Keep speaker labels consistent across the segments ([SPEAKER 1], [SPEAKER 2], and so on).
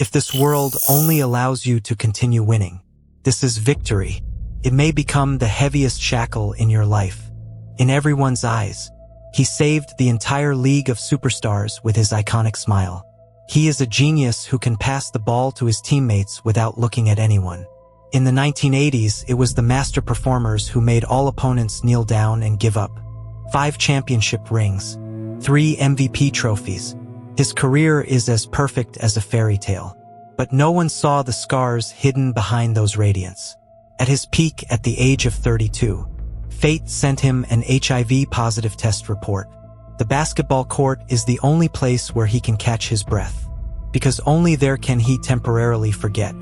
[SPEAKER 1] If this world only allows you to continue winning, this is victory. It may become the heaviest shackle in your life. In everyone's eyes, he saved the entire league of superstars with his iconic smile. He is a genius who can pass the ball to his teammates without looking at anyone. In the 1980s, it was the master performers who made all opponents kneel down and give up. 5 championship rings, 3 MVP trophies. His career is as perfect as a fairy tale. But no one saw the scars hidden behind those radiance. At his peak at the age of 32, fate sent him an HIV-positive test report. The basketball court is the only place where he can catch his breath, because only there can he temporarily forget.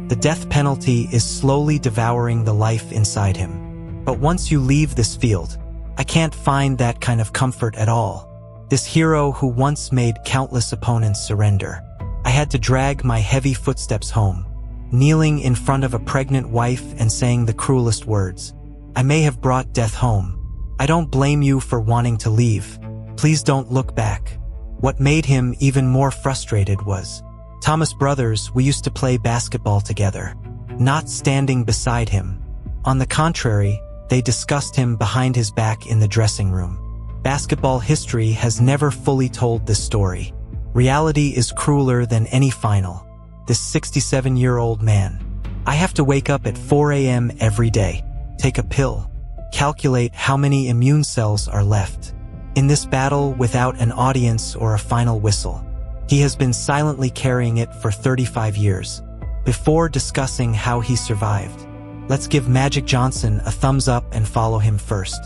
[SPEAKER 1] The death penalty is slowly devouring the life inside him. But once you leave this field, I can't find that kind of comfort at all. This hero who once made countless opponents surrender. I had to drag my heavy footsteps home, kneeling in front of a pregnant wife and saying the cruelest words. I may have brought death home. I don't blame you for wanting to leave. Please don't look back. What made him even more frustrated was Thomas brothers. We used to play basketball together, not standing beside him. On the contrary, they discussed him behind his back in the dressing room. Basketball history has never fully told this story. Reality is crueler than any final. This 67-year-old man. I have to wake up at 4 a.m. every day, take a pill, calculate how many immune cells are left. In this battle without an audience or a final whistle, he has been silently carrying it for 35 years. Before discussing how he survived, let's give Magic Johnson a thumbs up and follow him first.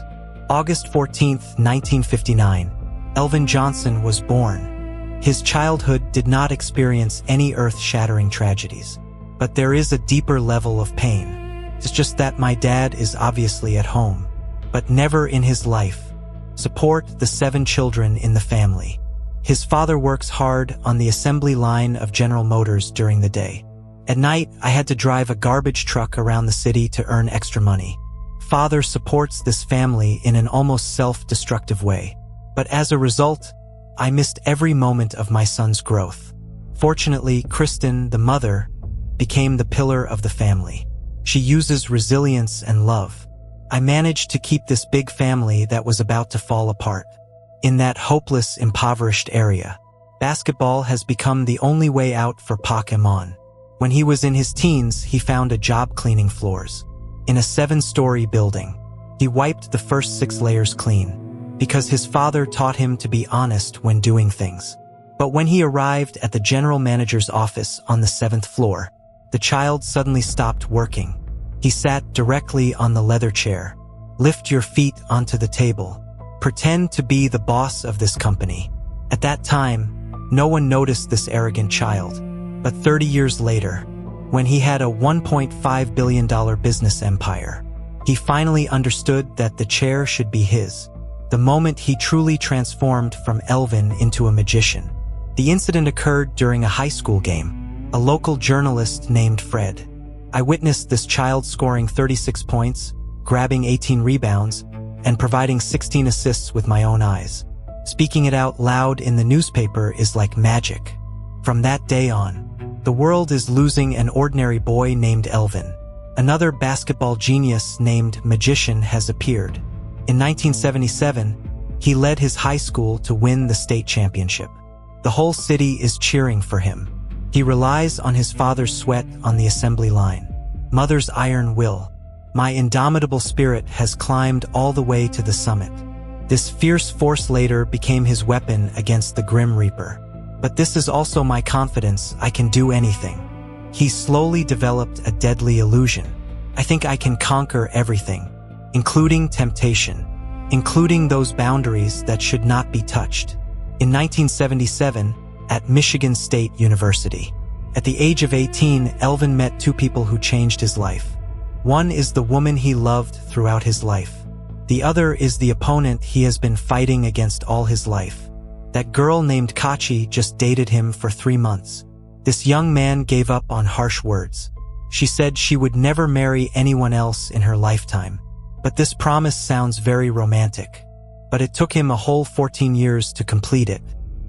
[SPEAKER 1] August 14, 1959, Elvin Johnson was born. His childhood did not experience any earth-shattering tragedies. But there is a deeper level of pain. It's just that my dad is obviously at home, but never in his life. Support the 7 children in the family. His father works hard on the assembly line of General Motors during the day. At night, I had to drive a garbage truck around the city to earn extra money. Father supports this family in an almost self-destructive way. But as a result, I missed every moment of my son's growth. Fortunately, Kristen, the mother, became the pillar of the family. She uses resilience and love. I managed to keep this big family that was about to fall apart. In that hopeless, impoverished area, basketball has become the only way out for Pak Iman. When he was in his teens, he found a job cleaning floors. In a 7-story building, he wiped the first 6 layers clean, because his father taught him to be honest when doing things. But when he arrived at the general manager's office on the 7th floor, the child suddenly stopped working. He sat directly on the leather chair. Lift your feet onto the table. Pretend to be the boss of this company. At that time, no one noticed this arrogant child. But 30 years later, when he had a $1.5 billion business empire, he finally understood that the chair should be his. The moment he truly transformed from Elvin into a magician. The incident occurred during a high school game. A local journalist named Fred. I witnessed this child scoring 36 points, grabbing 18 rebounds, and providing 16 assists with my own eyes. Speaking it out loud in the newspaper is like magic. From that day on, the world is losing an ordinary boy named Elvin. Another basketball genius named Magician has appeared. In 1977, he led his high school to win the state championship. The whole city is cheering for him. He relies on his father's sweat on the assembly line, mother's iron will. My indomitable spirit has climbed all the way to the summit. This fierce force later became his weapon against the Grim Reaper. But this is also my confidence. I can do anything. He slowly developed a deadly illusion. I think I can conquer everything, including temptation, including those boundaries that should not be touched. In 1977, at Michigan State University, at the age of 18, Elvin met 2 people who changed his life. One is the woman he loved throughout his life. The other is the opponent he has been fighting against all his life. That girl named Kachi just dated him for 3 months. This young man gave up on harsh words. She said she would never marry anyone else in her lifetime. But this promise sounds very romantic. But it took him a whole 14 years to complete it.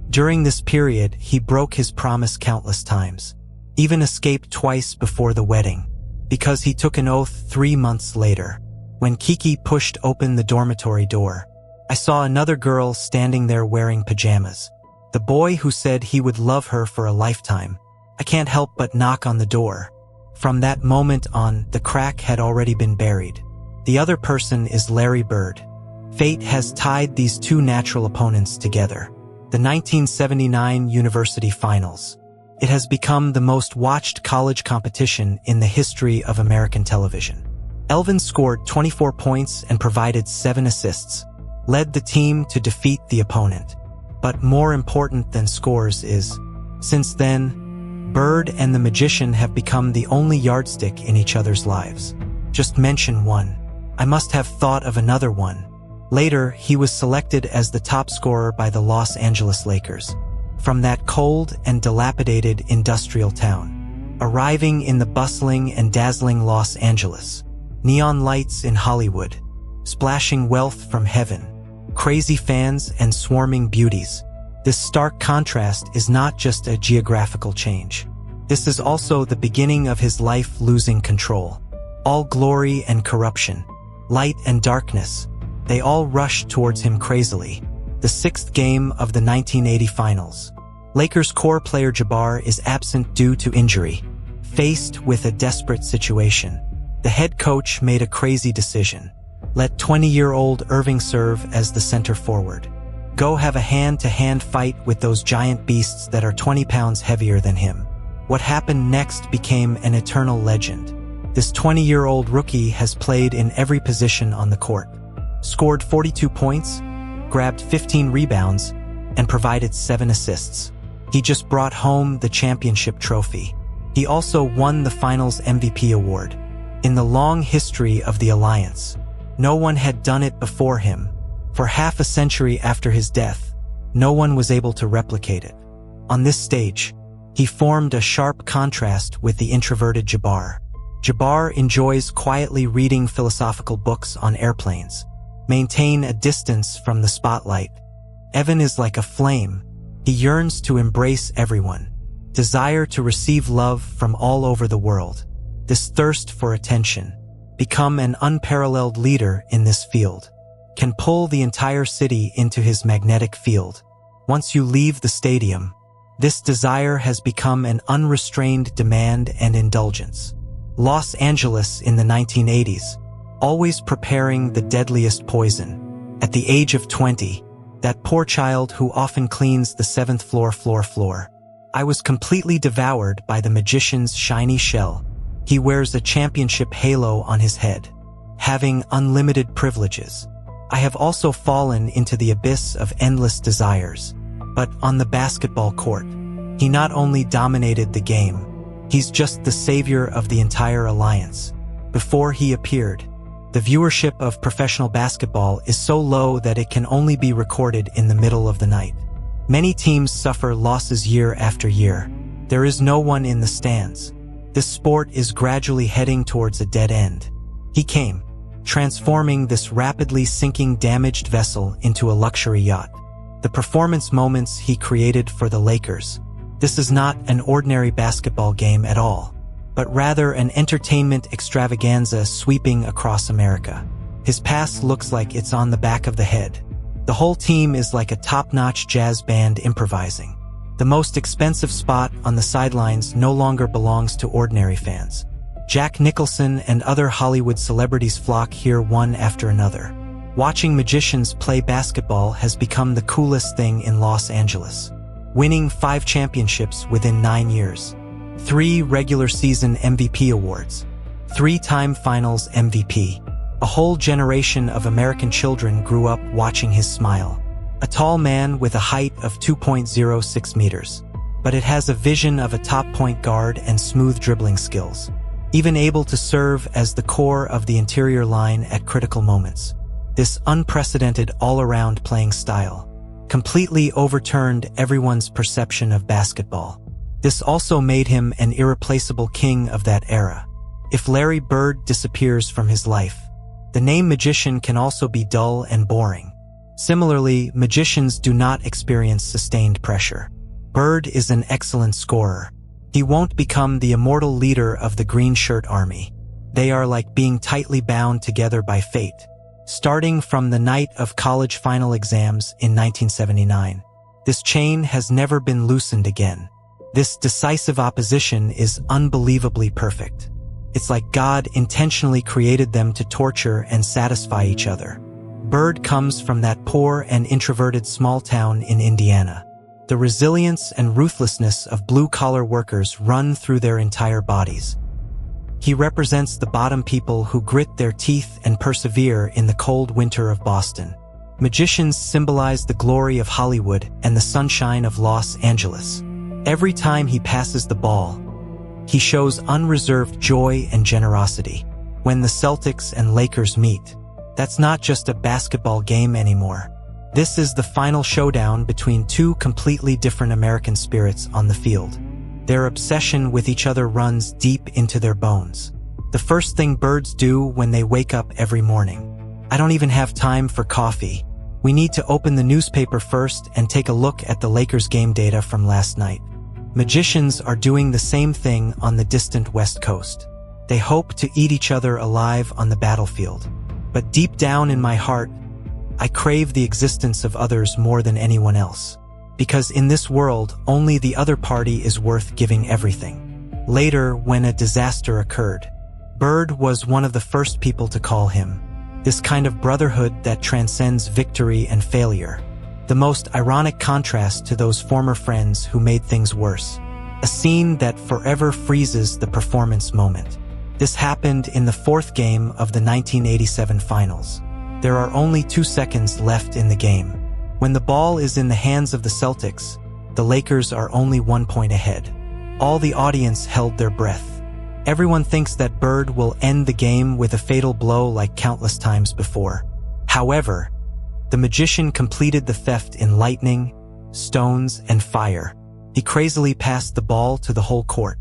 [SPEAKER 1] During this period, he broke his promise countless times. even escaped twice before the wedding, because he took an oath 3 months later. When Kiki pushed open the dormitory door, I saw another girl standing there wearing pajamas. The boy who said he would love her for a lifetime. I can't help but knock on the door. From that moment on, the crack had already been buried. The other person is Larry Bird. Fate has tied these two natural opponents together. The 1979 University Finals. It has become the most watched college competition in the history of American television. Elvin scored 24 points and provided 7 assists, led the team to defeat the opponent. But more important than scores is, since then, Bird and the magician have become the only yardstick in each other's lives. Just mention one. I must have thought of another one. Later, he was selected as the top scorer by the Los Angeles Lakers. From that cold and dilapidated industrial town, arriving in the bustling and dazzling Los Angeles. Neon lights in Hollywood, splashing wealth from heaven, crazy fans and swarming beauties. This stark contrast is not just a geographical change. This is also the beginning of his life losing control. All glory and corruption, light and darkness, they all rush towards him crazily. The 6th game of the 1980 Finals. Lakers core player Jabbar is absent due to injury. Faced with a desperate situation, the head coach made a crazy decision. Let 20-year-old Irving serve as the center forward. Go have a hand-to-hand fight with those giant beasts that are 20 pounds heavier than him. What happened next became an eternal legend. This 20-year-old rookie has played in every position on the court, scored 42 points, grabbed 15 rebounds, and provided 7 assists. He just brought home the championship trophy. He also won the Finals MVP award. In the long history of the Alliance, no one had done it before him. For half a century after his death, no one was able to replicate it. On this stage, he formed a sharp contrast with the introverted Jabbar. Jabbar enjoys quietly reading philosophical books on airplanes. Maintain a distance from the spotlight. Evan is like a flame. He yearns to embrace everyone. Desire to receive love from all over the world. This thirst for attention, become an unparalleled leader in this field, can pull the entire city into his magnetic field. Once you leave the stadium, this desire has become an unrestrained demand and indulgence. Los Angeles in the 1980s, always preparing the deadliest poison. At the age of 20, that poor child who often cleans the 7th floor. I was completely devoured by the magician's shiny shell. He wears a championship halo on his head, having unlimited privileges. I have also fallen into the abyss of endless desires. But on the basketball court, he not only dominated the game, he's just the savior of the entire Alliance. Before he appeared, the viewership of professional basketball is so low that it can only be recorded in the middle of the night. Many teams suffer losses year after year. There is no one in the stands. This sport is gradually heading towards a dead end. He came, transforming this rapidly sinking damaged vessel into a luxury yacht. The performance moments he created for the Lakers. This is not an ordinary basketball game at all, but rather an entertainment extravaganza sweeping across America. His pass looks like it's on the back of the head. The whole team is like a top-notch jazz band improvising. The most expensive spot on the sidelines no longer belongs to ordinary fans. Jack Nicholson and other Hollywood celebrities flock here one after another. Watching magicians play basketball has become the coolest thing in Los Angeles. Winning 5 championships within 9 years. 3 regular season MVP awards. 3-time Finals MVP. A whole generation of American children grew up watching his smile. A tall man with a height of 2.06 meters. But it has a vision of a top point guard and smooth dribbling skills. Even able to serve as the core of the interior line at critical moments. This unprecedented all-around playing style completely overturned everyone's perception of basketball. This also made him an irreplaceable king of that era. If Larry Bird disappears from his life, the name magician can also be dull and boring. Similarly, magicians do not experience sustained pressure. Bird is an excellent scorer. He won't become the immortal leader of the Green Shirt Army. They are like being tightly bound together by fate, starting from the night of college final exams in 1979. This chain has never been loosened again. This decisive opposition is unbelievably perfect. It's like God intentionally created them to torture and satisfy each other. Bird comes from that poor and introverted small town in Indiana. The resilience and ruthlessness of blue-collar workers run through their entire bodies. He represents the bottom people who grit their teeth and persevere in the cold winter of Boston. Magicians symbolize the glory of Hollywood and the sunshine of Los Angeles. Every time he passes the ball, he shows unreserved joy and generosity. When the Celtics and Lakers meet, that's not just a basketball game anymore. This is the final showdown between two completely different American spirits on the field. Their obsession with each other runs deep into their bones. The first thing birds do when they wake up every morning. I don't even have time for coffee. We need to open the newspaper first and take a look at the Lakers game data from last night. Magicians are doing the same thing on the distant West Coast. They hope to eat each other alive on the battlefield. But deep down in my heart, I crave the existence of others more than anyone else. Because in this world, only the other party is worth giving everything. Later, when a disaster occurred, Bird was one of the first people to call him. This kind of brotherhood that transcends victory and failure. The most ironic contrast to those former friends who made things worse. A scene that forever freezes the performance moment. This happened in the fourth game of the 1987 finals. There are only 2 seconds left in the game. When the ball is in the hands of the Celtics, the Lakers are only 1 point ahead. All the audience held their breath. Everyone thinks that Bird will end the game with a fatal blow like countless times before. However, the magician completed the theft in lightning, stones, and fire. He crazily passed the ball to the whole court.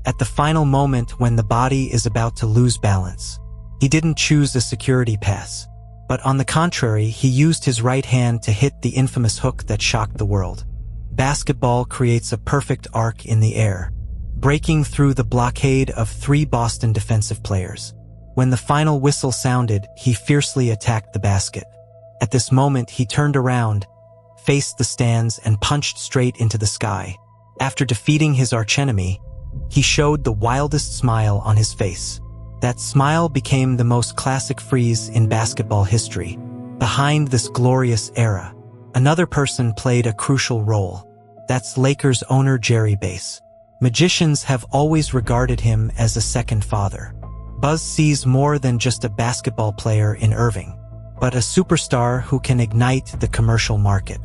[SPEAKER 1] At the final moment when the body is about to lose balance, he didn't choose a security pass. But on the contrary, he used his right hand to hit the infamous hook that shocked the world. Basketball creates a perfect arc in the air, breaking through the blockade of 3 Boston defensive players. When the final whistle sounded, he fiercely attacked the basket. At this moment, he turned around, faced the stands, and punched straight into the sky. After defeating his archenemy, he showed the wildest smile on his face. That smile became the most classic freeze in basketball history. Behind this glorious era, another person played a crucial role. That's Lakers owner Jerry Bass. Magicians have always regarded him as a second father. Buzz sees more than just a basketball player in Irving, but a superstar who can ignite the commercial market.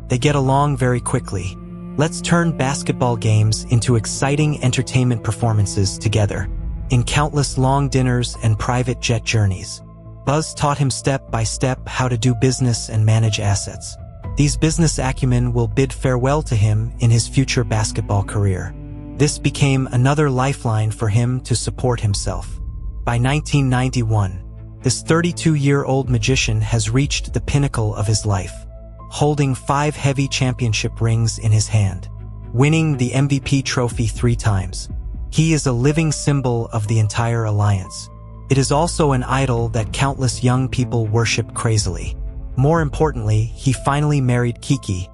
[SPEAKER 1] They get along very quickly. Let's turn basketball games into exciting entertainment performances together. In countless long dinners and private jet journeys, Buzz taught him step by step how to do business and manage assets. These business acumen will bid farewell to him in his future basketball career. This became another lifeline for him to support himself. By 1991, this 32-year-old magician has reached the pinnacle of his life, holding 5 heavy championship rings in his hand, winning the MVP trophy 3 times. He is a living symbol of the entire alliance. It is also an idol that countless young people worship crazily. More importantly, he finally married Kiki,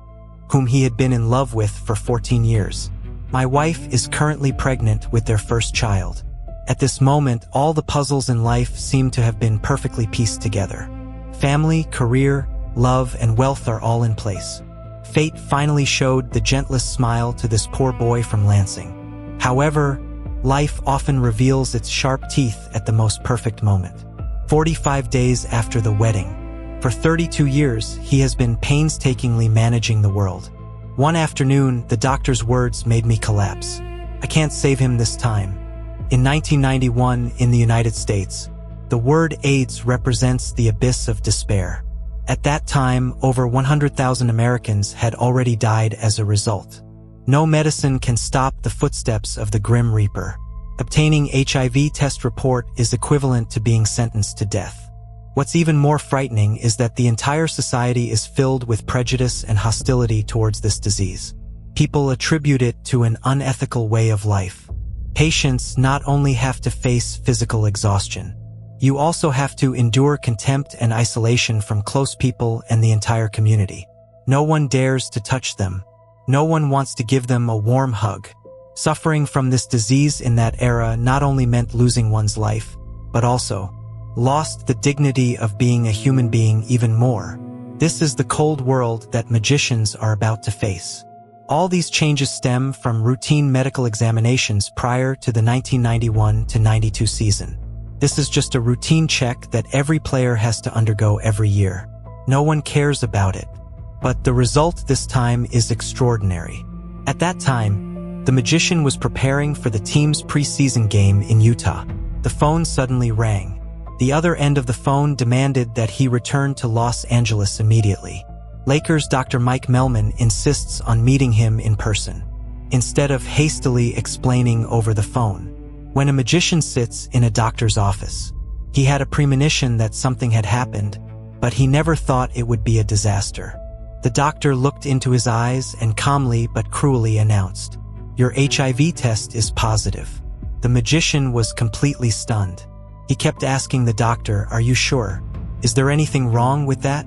[SPEAKER 1] whom he had been in love with for 14 years. My wife is currently pregnant with their first child. At this moment, all the puzzles in life seem to have been perfectly pieced together. Family, career, love, and wealth are all in place. Fate finally showed the gentlest smile to this poor boy from Lansing. However, life often reveals its sharp teeth at the most perfect moment. 45 days after the wedding, for 32 years, he has been painstakingly managing the world. One afternoon, the doctor's words made me collapse. I can't save him this time. In 1991, in the United States, the word AIDS represents the abyss of despair. At that time, over 100,000 Americans had already died as a result. No medicine can stop the footsteps of the Grim Reaper. Obtaining HIV test report is equivalent to being sentenced to death. What's even more frightening is that the entire society is filled with prejudice and hostility towards this disease. People attribute it to an unethical way of life. Patients not only have to face physical exhaustion, you also have to endure contempt and isolation from close people and the entire community. No one dares to touch them. No one wants to give them a warm hug. Suffering from this disease in that era not only meant losing one's life, but also lost the dignity of being a human being even more. This is the cold world that magicians are about to face. All these changes stem from routine medical examinations prior to the 1991-92 season. This is just a routine check that every player has to undergo every year. No one cares about it. But the result this time is extraordinary. At that time, the magician was preparing for the team's preseason game in Utah. The phone suddenly rang. The other end of the phone demanded that he return to Los Angeles immediately. Lakers' Dr. Mike Melman insists on meeting him in person, instead of hastily explaining over the phone. When a magician sits in a doctor's office, he had a premonition that something had happened, but he never thought it would be a disaster. The doctor looked into his eyes and calmly but cruelly announced, "Your HIV test is positive." The magician was completely stunned. He kept asking the doctor, "Are you sure? Is there anything wrong with that?"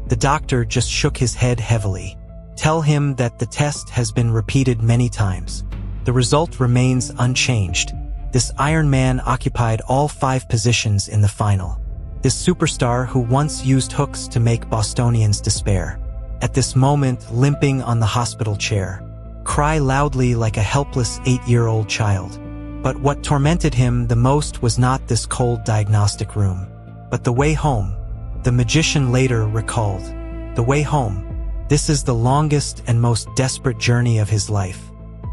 [SPEAKER 1] The doctor just shook his head heavily. "Tell him that the test has been repeated many times. The result remains unchanged." This Iron Man occupied all 5 positions in the final. This superstar who once used hooks to make Bostonians despair. At this moment, limping on the hospital chair, cry loudly like a helpless 8-year-old child. But what tormented him the most was not this cold diagnostic room, but the way home. The magician later recalled, "The way home. This is the longest and most desperate journey of his life."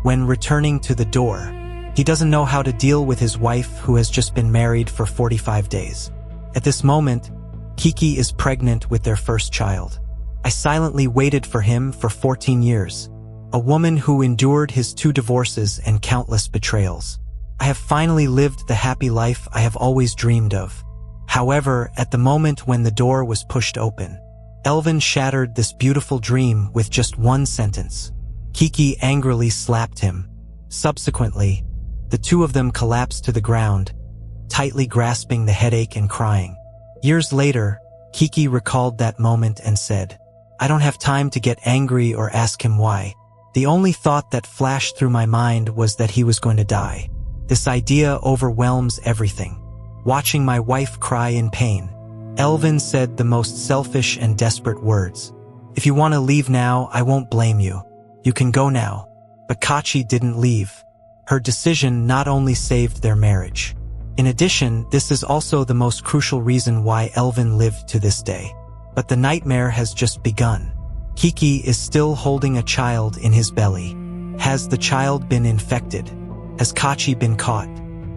[SPEAKER 1] When returning to the door, he doesn't know how to deal with his wife who has just been married for 45 days. At this moment, Kiki is pregnant with their first child. "I silently waited for him for 14 years. A woman who endured his 2 divorces and countless betrayals. I have finally lived the happy life I have always dreamed of." However, at the moment when the door was pushed open, Elvin shattered this beautiful dream with just 1 sentence. Kiki angrily slapped him. Subsequently, the 2 of them collapsed to the ground, tightly grasping the headache and crying. Years later, Kiki recalled that moment and said, "I don't have time to get angry or ask him why. The only thought that flashed through my mind was that he was going to die. This idea overwhelms everything. Watching my wife cry in pain." Elvin said the most selfish and desperate words. "If you want to leave now, I won't blame you. You can go now." But Kachi didn't leave. Her decision not only saved their marriage. In addition, this is also the most crucial reason why Elvin lived to this day. But the nightmare has just begun. Kiki is still holding a child in his belly. Has the child been infected? Has Kachi been caught?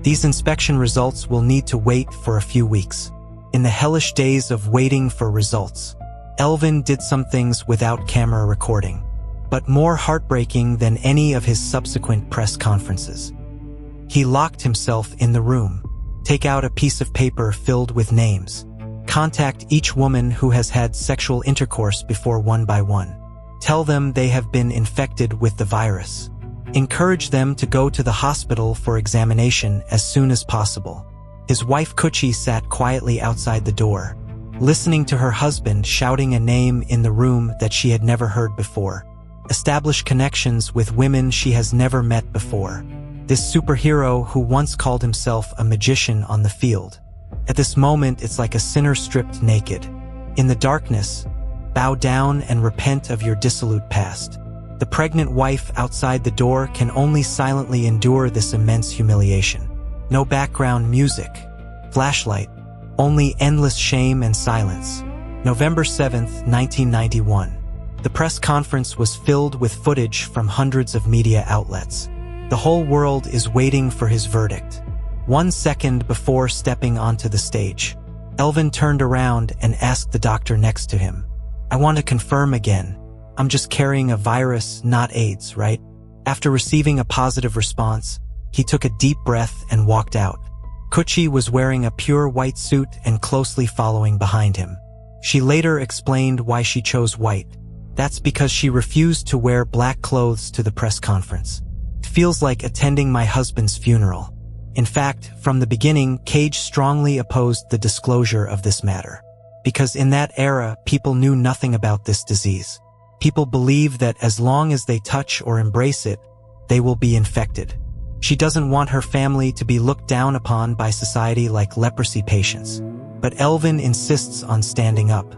[SPEAKER 1] These inspection results will need to wait for a few weeks. In the hellish days of waiting for results, Elvin did some things without camera recording, but more heartbreaking than any of his subsequent press conferences. He locked himself in the room, take out a piece of paper filled with names, contact each woman who has had sexual intercourse before one by one, tell them they have been infected with the virus, encourage them to go to the hospital for examination as soon as possible. His wife Kuchi sat quietly outside the door, listening to her husband shouting a name in the room that she had never heard before, establish connections with women she has never met before. This superhero who once called himself a magician on the field. At this moment, it's like a sinner stripped naked. In the darkness, bow down and repent of your dissolute past. The pregnant wife outside the door can only silently endure this immense humiliation. No background music, flashlight, only endless shame and silence. November 7th, 1991. The press conference was filled with footage from hundreds of media outlets. The whole world is waiting for his verdict. 1 second before stepping onto the stage, Elvin turned around and asked the doctor next to him, "I want to confirm again. I'm just carrying a virus, not AIDS, right?" After receiving a positive response, he took a deep breath and walked out. Kuchi was wearing a pure white suit and closely following behind him. She later explained why she chose white. That's because she refused to wear black clothes to the press conference. It feels like attending my husband's funeral. In fact, from the beginning, Cage strongly opposed the disclosure of this matter. Because in that era, people knew nothing about this disease. People believe that as long as they touch or embrace it, they will be infected. She doesn't want her family to be looked down upon by society like leprosy patients. But Elvin insists on standing up.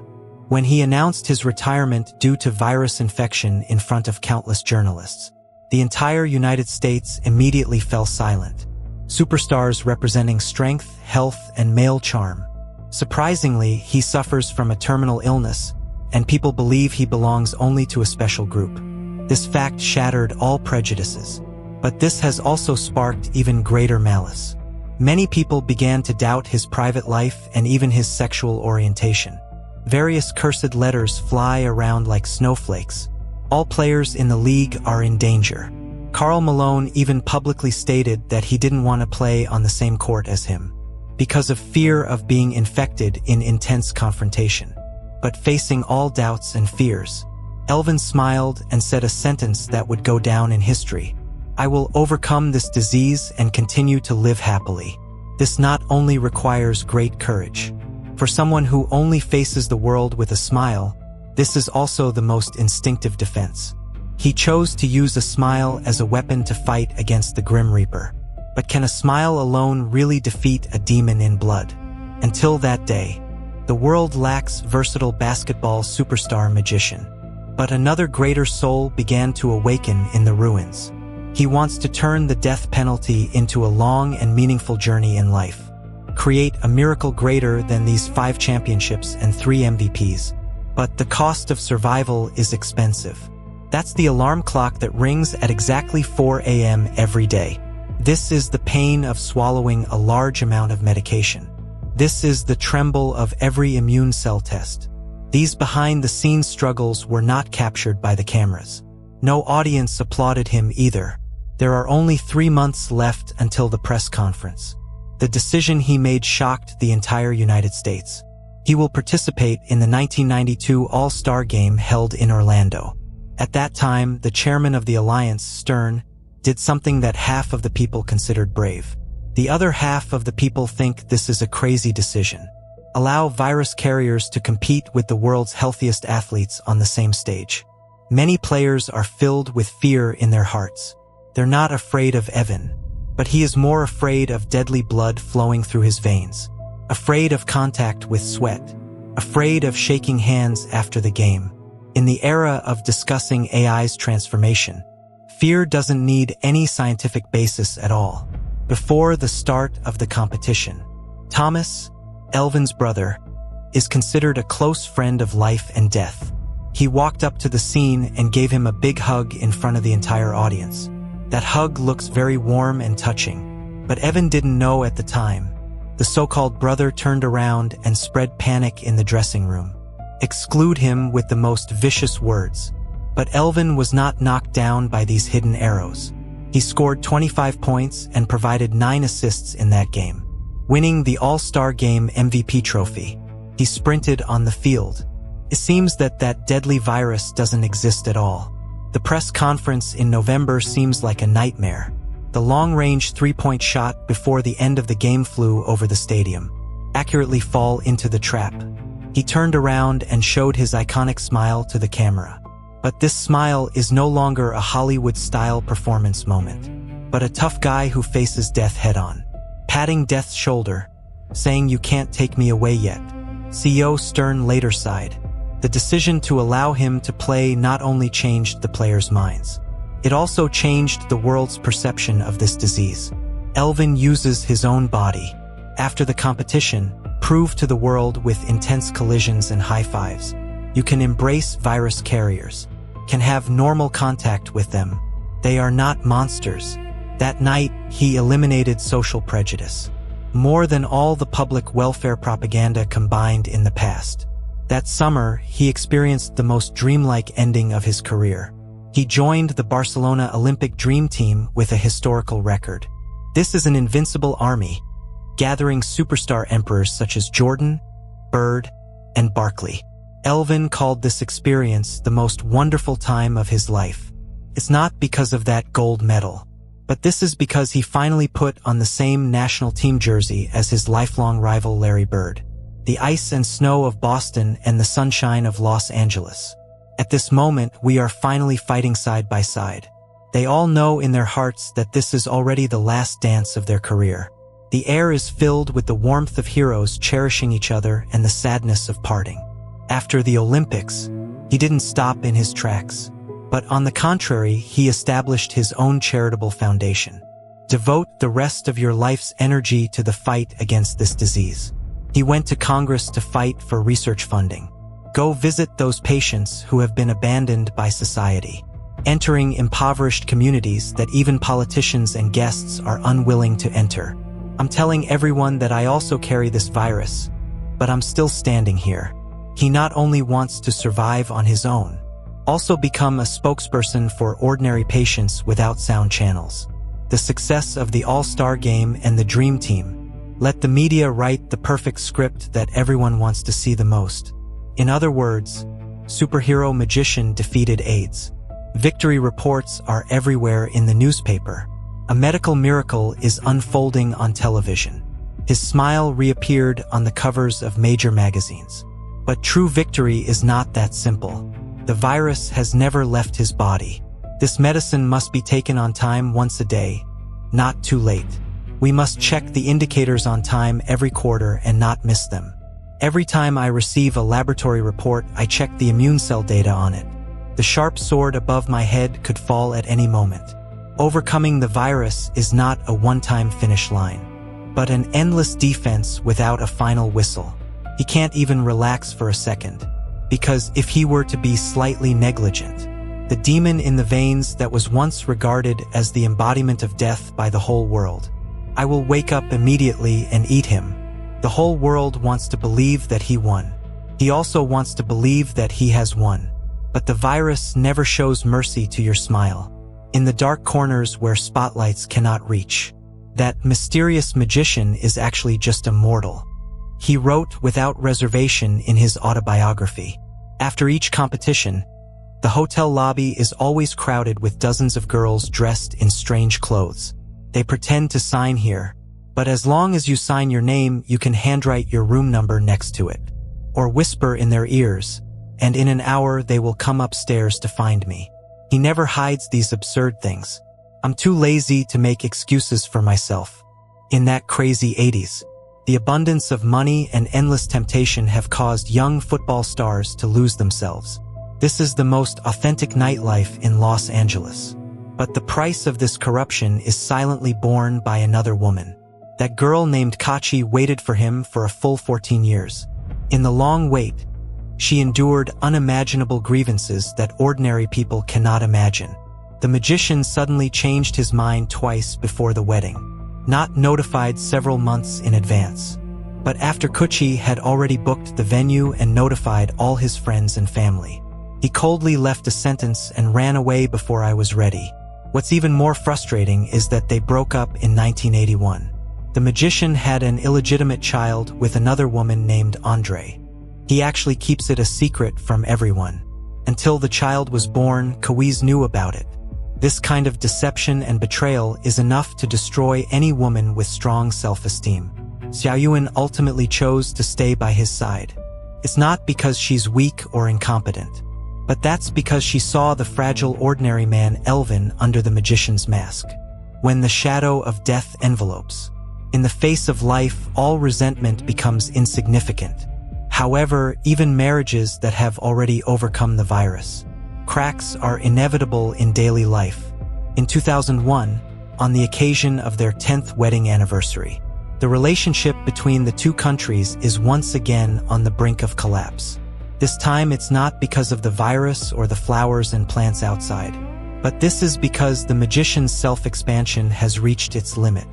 [SPEAKER 1] When he announced his retirement due to virus infection in front of countless journalists, the entire United States immediately fell silent. Superstars representing strength, health, and male charm. Surprisingly, he suffers from a terminal illness, and people believe he belongs only to a special group. This fact shattered all prejudices. But this has also sparked even greater malice. Many people began to doubt his private life and even his sexual orientation. Various cursed letters fly around like snowflakes. All players in the league are in danger. Karl Malone even publicly stated that he didn't want to play on the same court as him, because of fear of being infected in intense confrontation. But facing all doubts and fears, Elvin smiled and said a sentence that would go down in history. "I will overcome this disease and continue to live happily." This not only requires great courage. For someone who only faces the world with a smile, this is also the most instinctive defense. He chose to use a smile as a weapon to fight against the Grim Reaper. But can a smile alone really defeat a demon in blood? Until that day, the world lacks versatile basketball superstar magician. But another greater soul began to awaken in the ruins. He wants to turn the death penalty into a long and meaningful journey in life. Create a miracle greater than these 5 championships and 3 MVPs. But the cost of survival is expensive. That's the alarm clock that rings at exactly 4 a.m. every day. This is the pain of swallowing a large amount of medication. This is the tremble of every immune cell test. These behind-the-scenes struggles were not captured by the cameras. No audience applauded him either. There are only 3 months left until the press conference. The decision he made shocked the entire United States. He will participate in the 1992 All-Star Game held in Orlando. At that time, the chairman of the alliance, Stern, did something that half of the people considered brave. The other half of the people think this is a crazy decision. Allow virus carriers to compete with the world's healthiest athletes on the same stage. Many players are filled with fear in their hearts. They're not afraid of Evan, but he is more afraid of deadly blood flowing through his veins, afraid of contact with sweat, afraid of shaking hands after the game. In the era of discussing AI's transformation, fear doesn't need any scientific basis at all. Before the start of the competition, Thomas, Elvin's brother, is considered a close friend of life and death. He walked up to the scene and gave him a big hug in front of the entire audience. That hug looks very warm and touching, but Evan didn't know at the time. The so-called brother turned around and spread panic in the dressing room. Exclude him with the most vicious words. But Elvin was not knocked down by these hidden arrows. He scored 25 points and provided 9 assists in that game, winning the All-Star Game MVP trophy. He sprinted on the field. It seems that deadly virus doesn't exist at all. The press conference in November seems like a nightmare. The long-range 3-point shot before the end of the game flew over the stadium, accurately fall into the trap. He turned around and showed his iconic smile to the camera. But this smile is no longer a Hollywood-style performance moment, but a tough guy who faces death head-on, patting death's shoulder, saying, "You can't take me away yet." CEO Stern later sighed. The decision to allow him to play not only changed the players' minds, it also changed the world's perception of this disease. Elvin uses his own body. After the competition, prove to the world with intense collisions and high fives. You can embrace virus carriers, can have normal contact with them. They are not monsters. That night, he eliminated social prejudice, more than all the public welfare propaganda combined in the past. That summer, he experienced the most dreamlike ending of his career. He joined the Barcelona Olympic Dream Team with a historical record. This is an invincible army, gathering superstar emperors such as Jordan, Bird, and Barkley. Elvin called this experience the most wonderful time of his life. It's not because of that gold medal, but this is because he finally put on the same national team jersey as his lifelong rival Larry Bird. The ice and snow of Boston and the sunshine of Los Angeles. At this moment, we are finally fighting side by side. They all know in their hearts that this is already the last dance of their career. The air is filled with the warmth of heroes cherishing each other and the sadness of parting. After the Olympics, he didn't stop in his tracks, but on the contrary, he established his own charitable foundation. Devote the rest of your life's energy to the fight against this disease. He went to Congress to fight for research funding. Go visit those patients who have been abandoned by society, entering impoverished communities that even politicians and guests are unwilling to enter. I'm telling everyone that I also carry this virus, but I'm still standing here. He not only wants to survive on his own, also become a spokesperson for ordinary patients without sound channels. The success of the All-Star Game and the Dream Team. Let the media write the perfect script that everyone wants to see the most. In other words, superhero magician defeated AIDS. Victory reports are everywhere in the newspaper. A medical miracle is unfolding on television. His smile reappeared on the covers of major magazines. But true victory is not that simple. The virus has never left his body. This medicine must be taken on time once a day, not too late. We must check the indicators on time every quarter and not miss them. Every time I receive a laboratory report, I check the immune cell data on it. The sharp sword above my head could fall at any moment. Overcoming the virus is not a one-time finish line, but an endless defense without a final whistle. He can't even relax for a second, because if he were to be slightly negligent, the demon in the veins that was once regarded as the embodiment of death by the whole world, I will wake up immediately and eat him. The whole world wants to believe that he won. He also wants to believe that he has won. But the virus never shows mercy to your smile. In the dark corners where spotlights cannot reach, that mysterious magician is actually just a mortal. He wrote without reservation in his autobiography. After each competition, the hotel lobby is always crowded with dozens of girls dressed in strange clothes. They pretend to sign here, but as long as you sign your name, you can handwrite your room number next to it, or whisper in their ears, and in an hour they will come upstairs to find me. He never hides these absurd things. I'm too lazy to make excuses for myself. In that crazy 80s, the abundance of money and endless temptation have caused young football stars to lose themselves. This is the most authentic nightlife in Los Angeles. But the price of this corruption is silently borne by another woman. That girl named Kachi waited for him for a full 14 years. In the long wait, she endured unimaginable grievances that ordinary people cannot imagine. The magician suddenly changed his mind twice before the wedding, not notified several months in advance. But after Kachi had already booked the venue and notified all his friends and family, he coldly left a sentence and ran away before I was ready. What's even more frustrating is that they broke up in 1981. The magician had an illegitimate child with another woman named Andre. He actually keeps it a secret from everyone. Until the child was born, Kawiz knew about it. This kind of deception and betrayal is enough to destroy any woman with strong self-esteem. Xiaoyuan ultimately chose to stay by his side. It's not because she's weak or incompetent, but that's because she saw the fragile ordinary man Elvin under the magician's mask. When the shadow of death envelopes, in the face of life, all resentment becomes insignificant. However, even marriages that have already overcome the virus, cracks are inevitable in daily life. In 2001, on the occasion of their 10th wedding anniversary, the relationship between the two countries is once again on the brink of collapse. This time it's not because of the virus or the flowers and plants outside, but this is because the magician's self-expansion has reached its limit.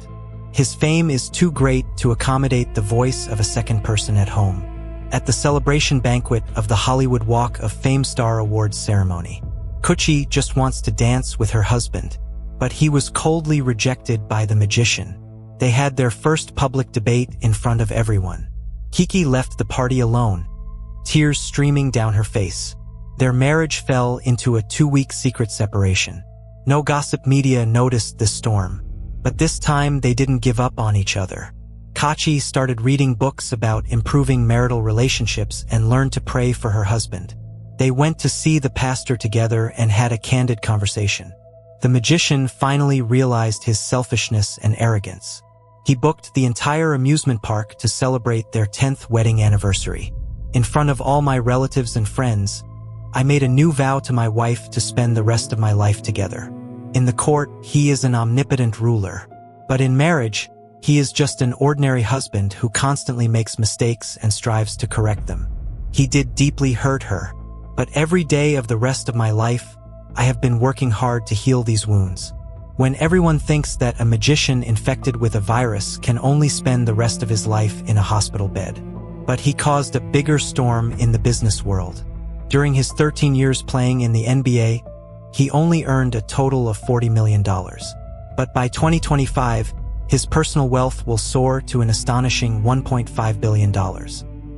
[SPEAKER 1] His fame is too great to accommodate the voice of a second person at home. At the celebration banquet of the Hollywood Walk of Fame Star Awards ceremony, Kachi just wants to dance with her husband, but he was coldly rejected by the magician. They had their first public debate in front of everyone. Kiki left the party alone, tears streaming down her face. Their marriage fell into a 2-week secret separation. No gossip media noticed this storm, but this time they didn't give up on each other. Kachi started reading books about improving marital relationships and learned to pray for her husband. They went to see the pastor together and had a candid conversation. The magician finally realized his selfishness and arrogance. He booked the entire amusement park to celebrate their 10th wedding anniversary. In front of all my relatives and friends, I made a new vow to my wife to spend the rest of my life together. In the court, he is an omnipotent ruler. But in marriage, he is just an ordinary husband who constantly makes mistakes and strives to correct them. He did deeply hurt her, but every day of the rest of my life, I have been working hard to heal these wounds. When everyone thinks that a magician infected with a virus can only spend the rest of his life in a hospital bed. But he caused a bigger storm in the business world. During his 13 years playing in the NBA, he only earned a total of $40 million. But by 2025, his personal wealth will soar to an astonishing $1.5 billion.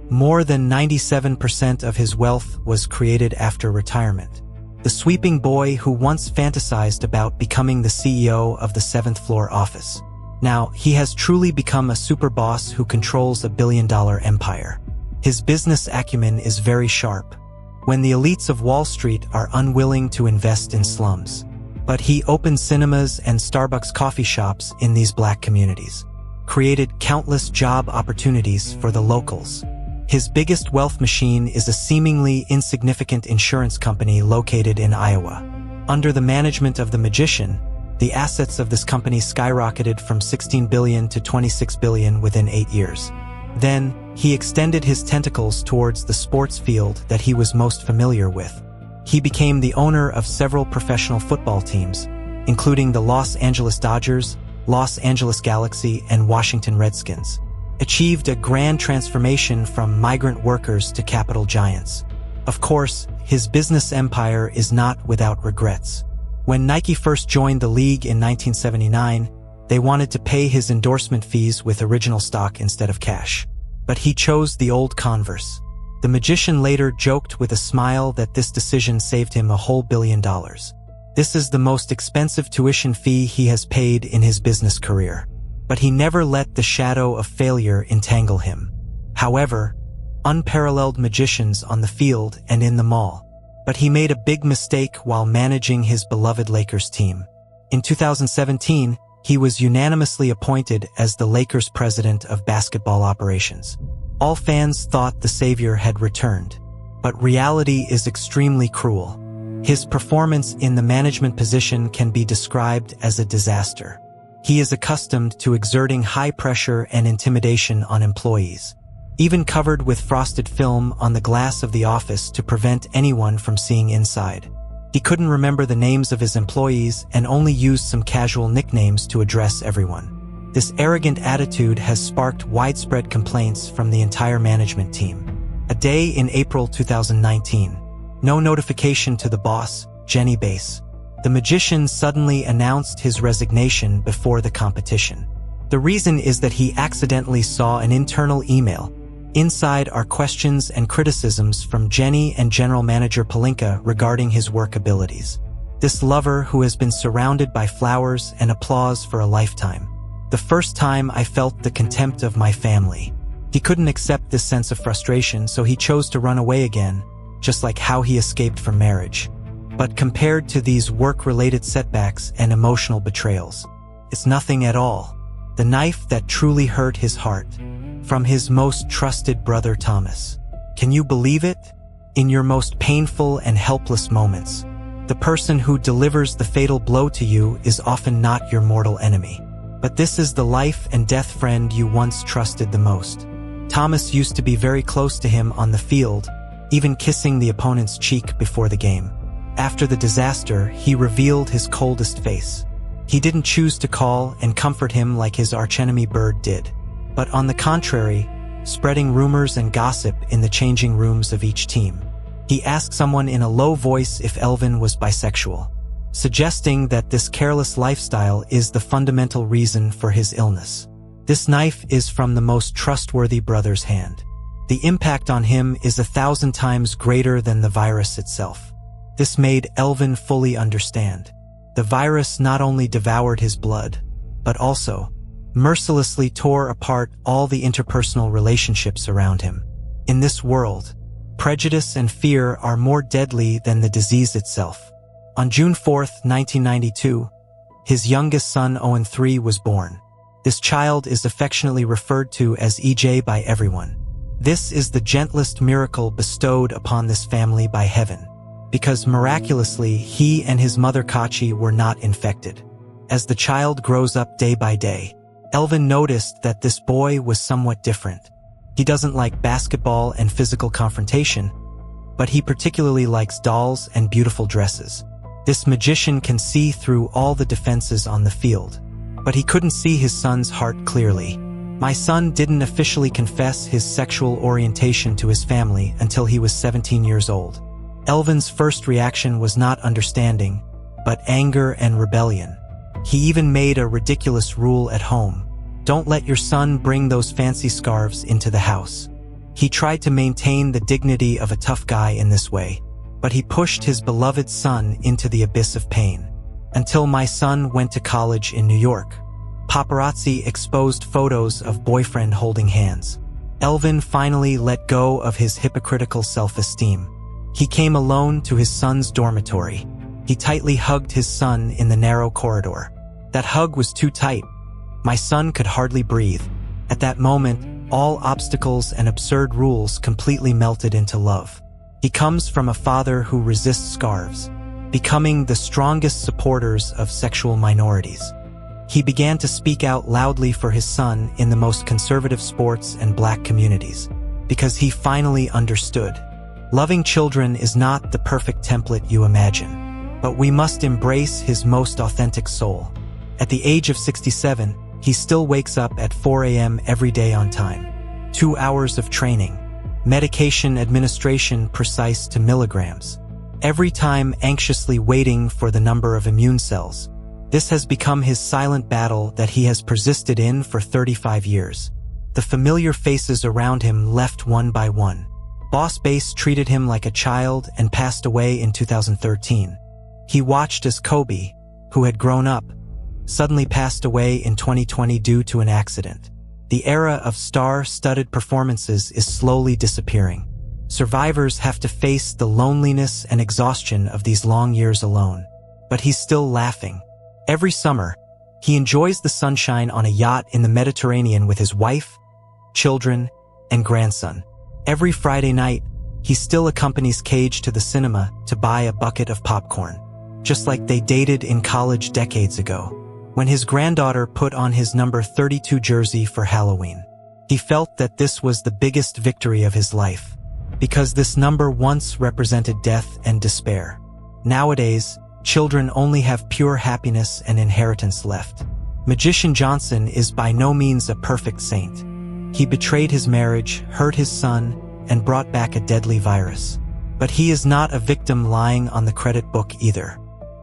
[SPEAKER 1] More than 97% of his wealth was created after retirement. The sweeping boy who once fantasized about becoming the CEO of the 7th floor office. Now, he has truly become a super boss who controls a billion-dollar empire. His business acumen is very sharp. When the elites of Wall Street are unwilling to invest in slums. But he opened cinemas and Starbucks coffee shops in these black communities. Created countless job opportunities for the locals. His biggest wealth machine is a seemingly insignificant insurance company located in Iowa. Under the management of the magician, the assets of this company skyrocketed from $16 billion to $26 billion within 8 years. Then, he extended his tentacles towards the sports field that he was most familiar with. He became the owner of several professional football teams, including the Los Angeles Dodgers, Los Angeles Galaxy, and Washington Redskins. Achieved a grand transformation from migrant workers to capital giants. Of course, his business empire is not without regrets. When Nike first joined the league in 1979, they wanted to pay his endorsement fees with original stock instead of cash. But he chose the old Converse. The magician later joked with a smile that this decision saved him a whole $1 billion. This is the most expensive tuition fee he has paid in his business career. But he never let the shadow of failure entangle him. However, unparalleled magicians on the field and in the mall. But he made a big mistake while managing his beloved Lakers team. In 2017, he was unanimously appointed as the Lakers president of basketball operations. All fans thought the savior had returned. But reality is extremely cruel. His performance in the management position can be described as a disaster. He is accustomed to exerting high pressure and intimidation on employees, even covered with frosted film on the glass of the office to prevent anyone from seeing inside. He couldn't remember the names of his employees and only used some casual nicknames to address everyone. This arrogant attitude has sparked widespread complaints from the entire management team. A day in April 2019. No notification to the boss, Jenny Bass. The magician suddenly announced his resignation before the competition. The reason is that he accidentally saw an internal email. Inside are questions and criticisms from Jenny and General Manager Palinka regarding his work abilities. This lover who has been surrounded by flowers and applause for a lifetime. The first time I felt the contempt of my family. He couldn't accept this sense of frustration, so he chose to run away again, just like how he escaped from marriage. But compared to these work-related setbacks and emotional betrayals, it's nothing at all. The knife that truly hurt his heart. From his most trusted brother Thomas. Can you believe it? In your most painful and helpless moments, the person who delivers the fatal blow to you is often not your mortal enemy. But this is the life and death friend you once trusted the most. Thomas used to be very close to him on the field, even kissing the opponent's cheek before the game. After the disaster, he revealed his coldest face. He didn't choose to call and comfort him like his archenemy Bird did, but on the contrary, spreading rumors and gossip in the changing rooms of each team. He asked someone in a low voice if Elvin was bisexual, suggesting that this careless lifestyle is the fundamental reason for his illness. This knife is from the most trustworthy brother's hand. The impact on him is 1,000 times greater than the virus itself. This made Elvin fully understand. The virus not only devoured his blood, but also mercilessly tore apart all the interpersonal relationships around him. In this world, prejudice and fear are more deadly than the disease itself. On June 4, 1992, his youngest son, Owen III, was born. This child is affectionately referred to as EJ by everyone. This is the gentlest miracle bestowed upon this family by heaven, because miraculously he and his mother Kachi were not infected. As the child grows up day by day, Elvin noticed that this boy was somewhat different. He doesn't like basketball and physical confrontation, but he particularly likes dolls and beautiful dresses. This magician can see through all the defenses on the field, but he couldn't see his son's heart clearly. My son didn't officially confess his sexual orientation to his family until he was 17 years old. Elvin's first reaction was not understanding, but anger and rebellion. He even made a ridiculous rule at home. Don't let your son bring those fancy scarves into the house. He tried to maintain the dignity of a tough guy in this way, but he pushed his beloved son into the abyss of pain. Until my son went to college in New York. Paparazzi exposed photos of boyfriend holding hands. Elvin finally let go of his hypocritical self-esteem. He came alone to his son's dormitory. He tightly hugged his son in the narrow corridor. That hug was too tight. My son could hardly breathe. At that moment, all obstacles and absurd rules completely melted into love. He comes from a father who resists scarves, becoming the strongest supporters of sexual minorities. He began to speak out loudly for his son in the most conservative sports and black communities, because he finally understood. Loving children is not the perfect template you imagine, but we must embrace his most authentic soul. At the age of 67, he still wakes up at 4 a.m. every day on time. 2 hours of training, medication administration precise to milligrams, every time anxiously waiting for the number of immune cells. This has become his silent battle that he has persisted in for 35 years. The familiar faces around him left one by one. Boss Bass treated him like a child and passed away in 2013. He watched as Kobe, who had grown up, suddenly passed away in 2020 due to an accident. The era of star-studded performances is slowly disappearing. Survivors have to face the loneliness and exhaustion of these long years alone. But he's still laughing. Every summer, he enjoys the sunshine on a yacht in the Mediterranean with his wife, children, and grandson. Every Friday night, he still accompanies Cage to the cinema to buy a bucket of popcorn, just like they dated in college decades ago. When his granddaughter put on his number 32 jersey for Halloween, he felt that this was the biggest victory of his life, because this number once represented death and despair. Nowadays, children only have pure happiness and inheritance left. Magician Johnson is by no means a perfect saint. He betrayed his marriage, hurt his son, and brought back a deadly virus. But he is not a victim lying on the credit book either.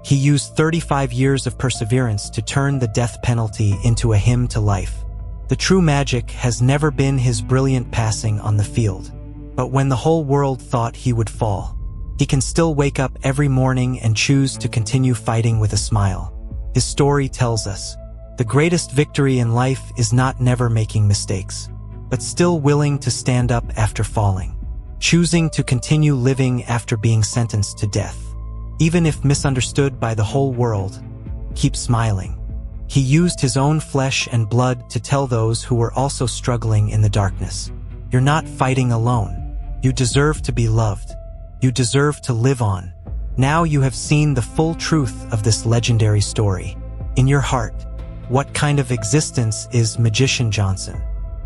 [SPEAKER 1] He used 35 years of perseverance to turn the death penalty into a hymn to life. The true magic has never been his brilliant passing on the field. But when the whole world thought he would fall, he can still wake up every morning and choose to continue fighting with a smile. His story tells us, the greatest victory in life is not never making mistakes, but still willing to stand up after falling, choosing to continue living after being sentenced to death. Even if misunderstood by the whole world, keep smiling. He used his own flesh and blood to tell those who were also struggling in the darkness, you're not fighting alone. You deserve to be loved. You deserve to live on. Now you have seen the full truth of this legendary story. In your heart, what kind of existence is Magician Johnson?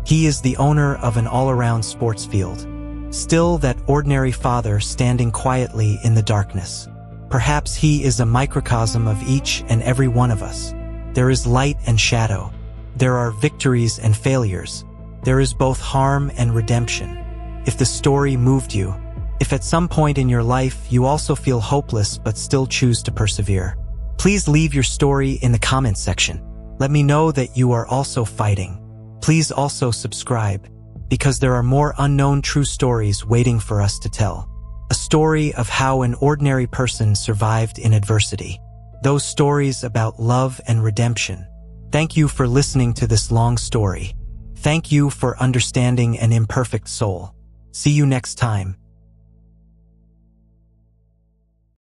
[SPEAKER 1] He is the owner of an all-around sports field. Still that ordinary father standing quietly in the darkness. Perhaps he is a microcosm of each and every one of us. There is light and shadow. There are victories and failures. There is both harm and redemption. If the story moved you, if at some point in your life you also feel hopeless but still choose to persevere, please leave your story in the comments section. Let me know that you are also fighting. Please also subscribe. because there are more unknown true stories waiting for us to tell. A story of how an ordinary person survived in adversity. Those stories about love and redemption. Thank you for listening to this long story. Thank you for understanding an imperfect soul. See you next time.